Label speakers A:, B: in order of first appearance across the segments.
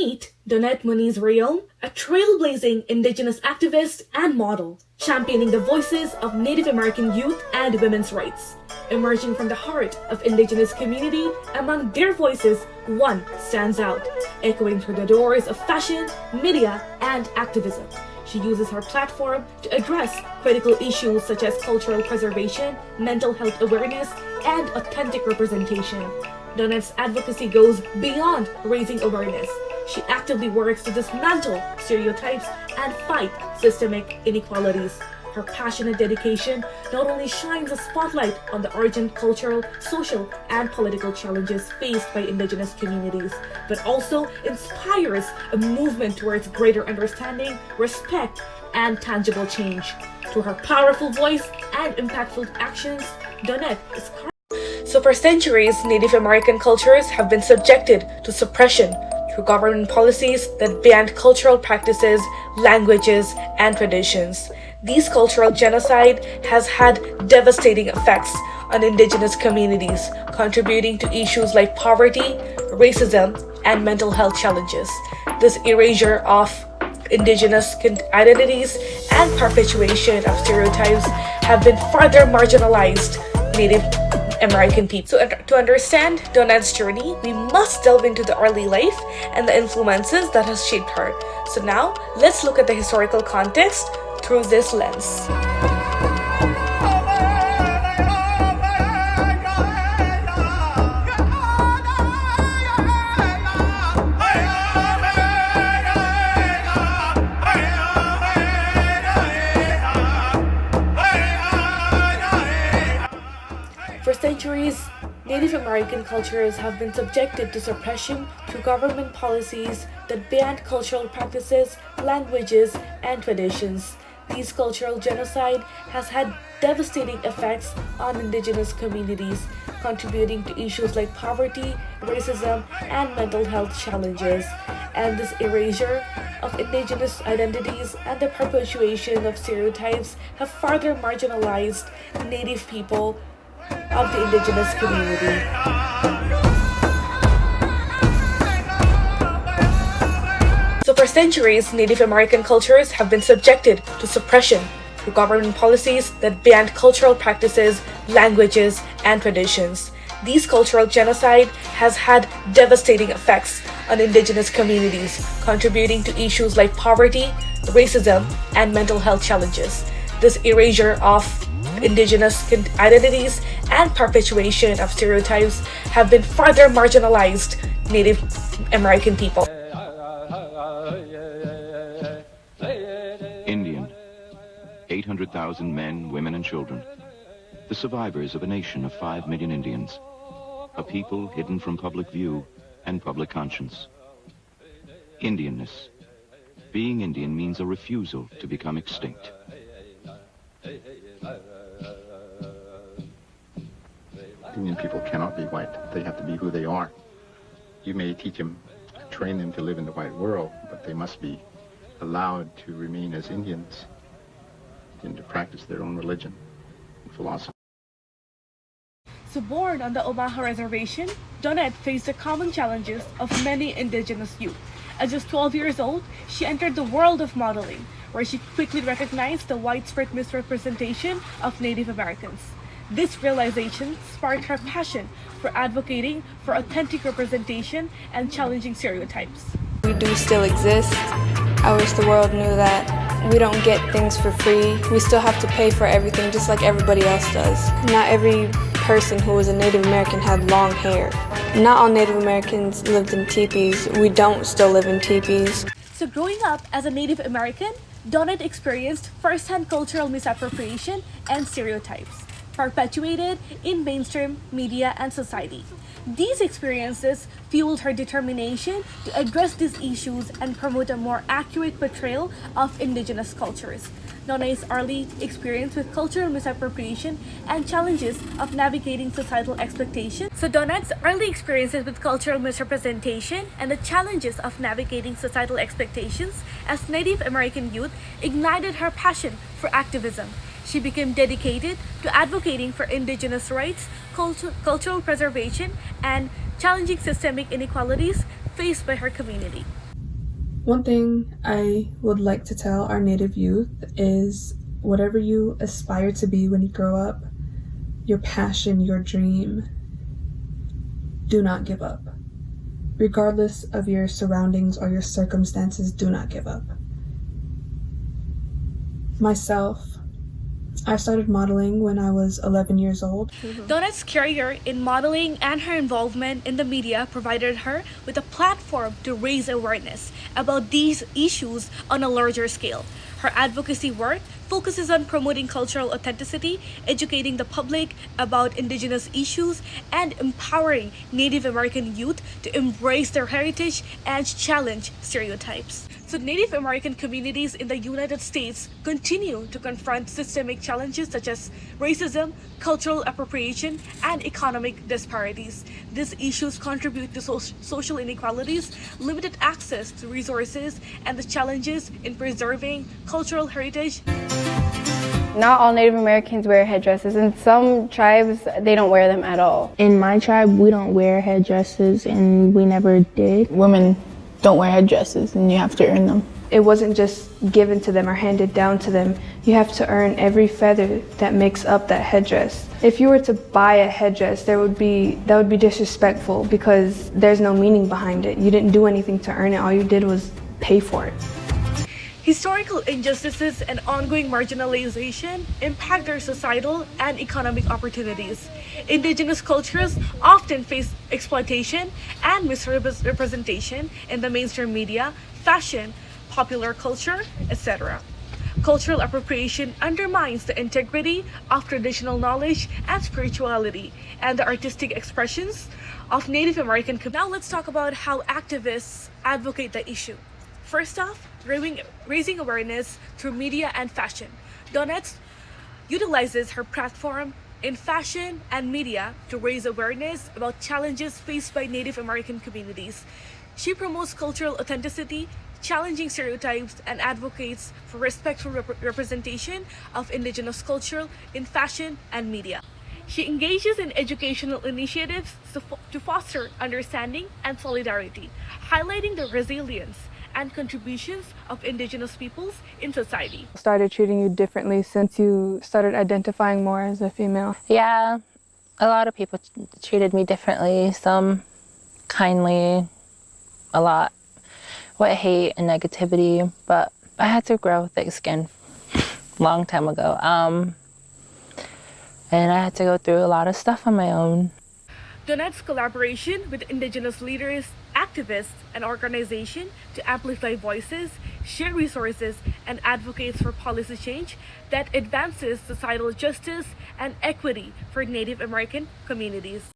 A: Meet Daunette Moniz Reyome, a trailblazing Indigenous activist and model, championing the voices of Native American youth and women's rights. Emerging from the heart of Indigenous community, among their voices, one stands out, echoing through the doors of fashion, media, and activism. She uses her platform to address critical issues such as cultural preservation, mental health awareness, and authentic representation. Daunette's advocacy goes beyond raising awareness. She actively works to dismantle stereotypes and fight systemic inequalities. Her passion and dedication not only shines a spotlight on the urgent cultural, social, and political challenges faced by Indigenous communities, but also inspires a movement towards greater understanding, respect, and tangible change. Through her powerful voice and impactful actions, Daunette is So for centuries, Native American cultures have been subjected to suppression through government policies that banned cultural practices, languages, and traditions. This cultural genocide has had devastating effects on Indigenous communities, contributing to issues like poverty, racism, and mental health challenges. This erasure of Indigenous identities and perpetuation of stereotypes have been further marginalized Native American people. So to understand Daunette's journey, we must delve into the early life and the influences that has shaped her. So now, let's look at the historical context through this lens. For centuries, Native American cultures have been subjected to suppression through government policies that banned cultural practices, languages, and traditions. This cultural genocide has had devastating effects on Indigenous communities, contributing to issues like poverty, racism, and mental health challenges. And this erasure of Indigenous identities and the perpetuation of stereotypes have further marginalized Native people of the Indigenous community. So for centuries, Native American cultures have been subjected to suppression through government policies that banned cultural practices, languages, and traditions. This cultural genocide has had devastating effects on Indigenous communities, contributing to issues like poverty, racism, and mental health challenges. This erasure of Indigenous identities and perpetuation of stereotypes have been further marginalized Native American people.
B: Indian, 800,000 men, women, and children, the survivors of a nation of 5 million Indians, a people hidden from public view and public conscience. Indianness. Being Indian means a refusal to become extinct.
C: Indian people cannot be white. They have to be who they are. You may teach them, train them to live in the white world, but they must be allowed to remain as Indians and to practice their own religion and philosophy.
A: So born on the Omaha Reservation, Daunette faced the common challenges of many Indigenous youth. At just 12 years old, she entered the world of modeling, where she quickly recognized the widespread misrepresentation of Native Americans. This realization sparked her passion for advocating for authentic representation and challenging stereotypes.
D: We do still exist. I wish the world knew that we don't get things for free. We still have to pay for everything just like everybody else does. Not every person who was a Native American had long hair. Not all Native Americans lived in teepees. We don't still live in teepees.
A: So growing up as a Native American, Daunette experienced first-hand cultural misappropriation and stereotypes, perpetuated in mainstream media and society. These experiences fueled her determination to address these issues and promote a more accurate portrayal of Indigenous cultures. Daunette's early experience with cultural misappropriation and challenges of navigating societal expectations. So Daunette's early experiences with cultural misrepresentation and the challenges of navigating societal expectations as Native American youth ignited her passion for activism. She became dedicated to advocating for Indigenous rights, cultural preservation, and challenging systemic inequalities faced by her community.
E: One thing I would like to tell our Native youth is whatever you aspire to be when you grow up, your passion, your dream, do not give up. Regardless of your surroundings or your circumstances, do not give up. Myself, I started modeling when I was 11 years old.
A: Daunette's career in modeling and her involvement in the media provided her with a platform to raise awareness about these issues on a larger scale. Her advocacy work focuses on promoting cultural authenticity, educating the public about indigenous issues, and empowering Native American youth to embrace their heritage and challenge stereotypes. So Native American communities in the United States continue to confront systemic challenges such as racism, cultural appropriation, and economic disparities. These issues contribute to social inequalities, limited access to resources, and the challenges in preserving cultural heritage.
F: Not all Native Americans wear headdresses. In some tribes, they don't wear them at all.
G: In my tribe, we don't wear headdresses, and we never did. Women don't wear headdresses, and you have to earn them.
D: It wasn't just given to them or handed down to them. You have to earn every feather that makes up that headdress. If you were to buy a headdress, that would be disrespectful because there's no meaning behind it. You didn't do anything to earn it. All you did was pay for it.
A: Historical injustices and ongoing marginalization impact their societal and economic opportunities. Indigenous cultures often face exploitation and misrepresentation in the mainstream media, fashion, popular culture, etc. Cultural appropriation undermines the integrity of traditional knowledge and spirituality and the artistic expressions of Native American communities. Now let's talk about how activists advocate the issue. First off, raising awareness through media and fashion. Daunette utilizes her platform in fashion and media to raise awareness about challenges faced by Native American communities. She promotes cultural authenticity, challenging stereotypes, and advocates for respectful representation of indigenous culture in fashion and media. She engages in educational initiatives to foster understanding and solidarity, highlighting the resilience and contributions of indigenous peoples in society.
D: Started treating you differently since you started identifying more as a female.
G: Yeah, a lot of people treated me differently, some kindly, a lot with hate and negativity, but I had to grow thick skin long time ago. And I had to go through a lot of stuff on my own.
A: Daunette's collaboration with indigenous leaders, activists, and organizations to amplify voices, share resources, and advocates for policy change that advances societal justice and equity for Native American communities.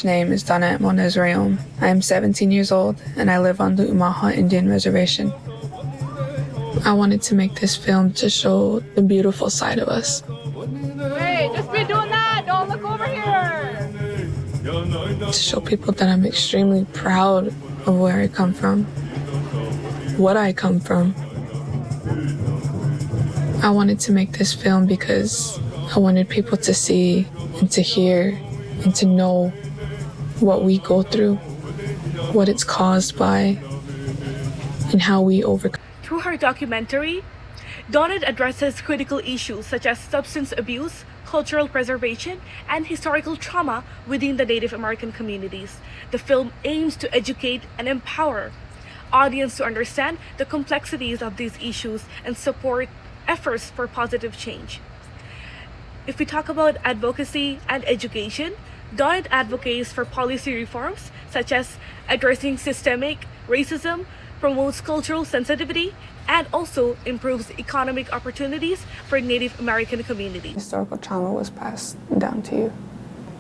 E: My name is Daunette Moniz Reyome. I am 17 years old and I live on the Umaha Indian Reservation. I wanted to make this film to show the beautiful side of us.
H: Hey, just be doing that! Don't look over here!
E: To show people that I'm extremely proud of where I come from, what I come from. I wanted to make this film because I wanted people to see and to hear and to know what we go through, what it's caused by, and how we overcome.
A: Through her documentary, Daunette addresses critical issues such as substance abuse, cultural preservation, and historical trauma within the Native American communities. The film aims to educate and empower audience to understand the complexities of these issues and support efforts for positive change. If we talk about advocacy and education, Daunette advocates for policy reforms such as addressing systemic racism, promotes cultural sensitivity, and also improves economic opportunities for Native American communities.
E: Historical trauma was passed down to you.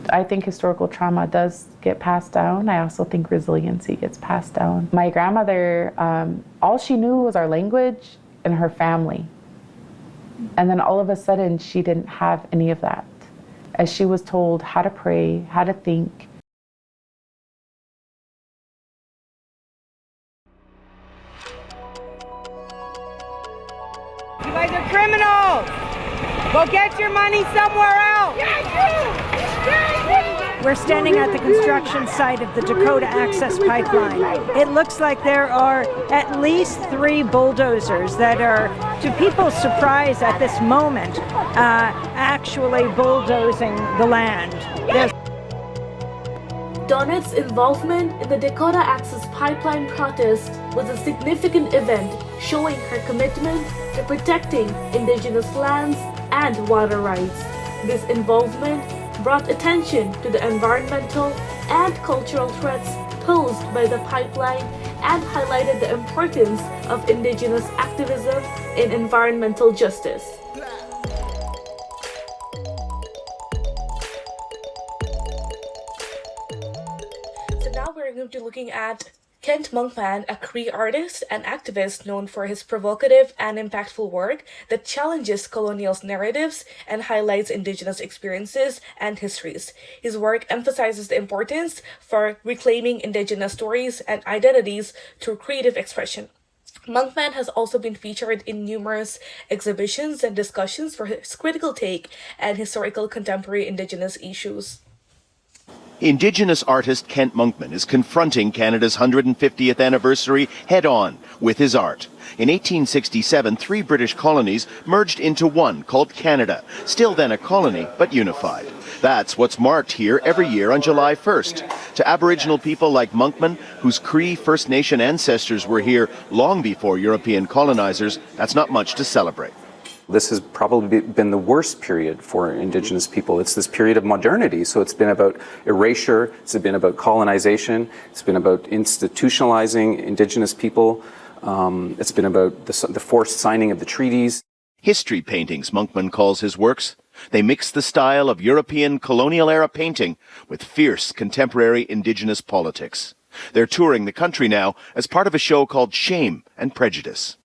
I: I think historical trauma does get passed down. I also think resiliency gets passed down. My grandmother, all she knew was our language and her family. And then all of a sudden, she didn't have any of that. As she was told how to pray, how to think.
H: You guys are criminals! Go get your money somewhere else!
J: We're standing at the construction site of the Dakota Access Pipeline. It looks like there are at least 3 bulldozers that are, to people's surprise at this moment, actually bulldozing the land.
A: Daunette's involvement in the Dakota Access Pipeline protest was a significant event showing her commitment to protecting indigenous lands and water rights. This involvement brought attention to the environmental and cultural threats posed by the pipeline and highlighted the importance of indigenous activism in environmental justice. So now we're going to be looking at Kent Monkman, a Cree artist and activist known for his provocative and impactful work that challenges colonial narratives and highlights indigenous experiences and histories. His work emphasizes the importance for reclaiming indigenous stories and identities through creative expression. Monkman has also been featured in numerous exhibitions and discussions for his critical take and historical contemporary indigenous issues.
K: Indigenous artist Kent Monkman is confronting Canada's 150th anniversary head-on with his art. In 1867, 3 British colonies merged into one called Canada, still then a colony, but unified. That's what's marked here every year on July 1st. To Aboriginal people like Monkman, whose Cree First Nation ancestors were here long before European colonizers, that's not much to celebrate.
L: This has probably been the worst period for Indigenous people. It's this period of modernity. So it's been about erasure, it's been about colonization, it's been about institutionalizing Indigenous people, it's been about the forced signing of the treaties.
K: History paintings, Monkman calls his works. They mix the style of European colonial-era painting with fierce contemporary Indigenous politics. They're touring the country now as part of a show called Shame and Prejudice.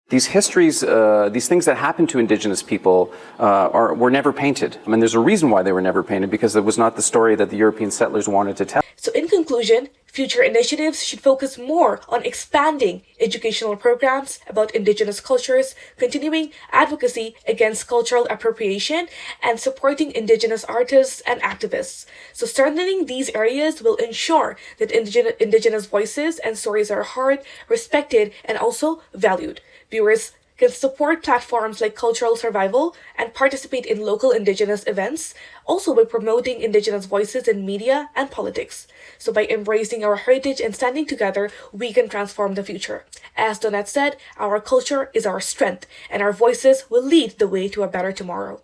L: These histories, these things that happened to Indigenous people were never painted. I mean, there's a reason why they were never painted, because it was not the story that the European settlers wanted to tell.
A: So in conclusion, future initiatives should focus more on expanding educational programs about Indigenous cultures, continuing advocacy against cultural appropriation, and supporting Indigenous artists and activists. So strengthening these areas will ensure that Indigenous voices and stories are heard, respected, and also valued. Viewers can support platforms like Cultural Survival and participate in local Indigenous events, also by promoting Indigenous voices in media and politics. So by embracing our heritage and standing together, we can transform the future. As Daunette said, our culture is our strength, and our voices will lead the way to a better tomorrow.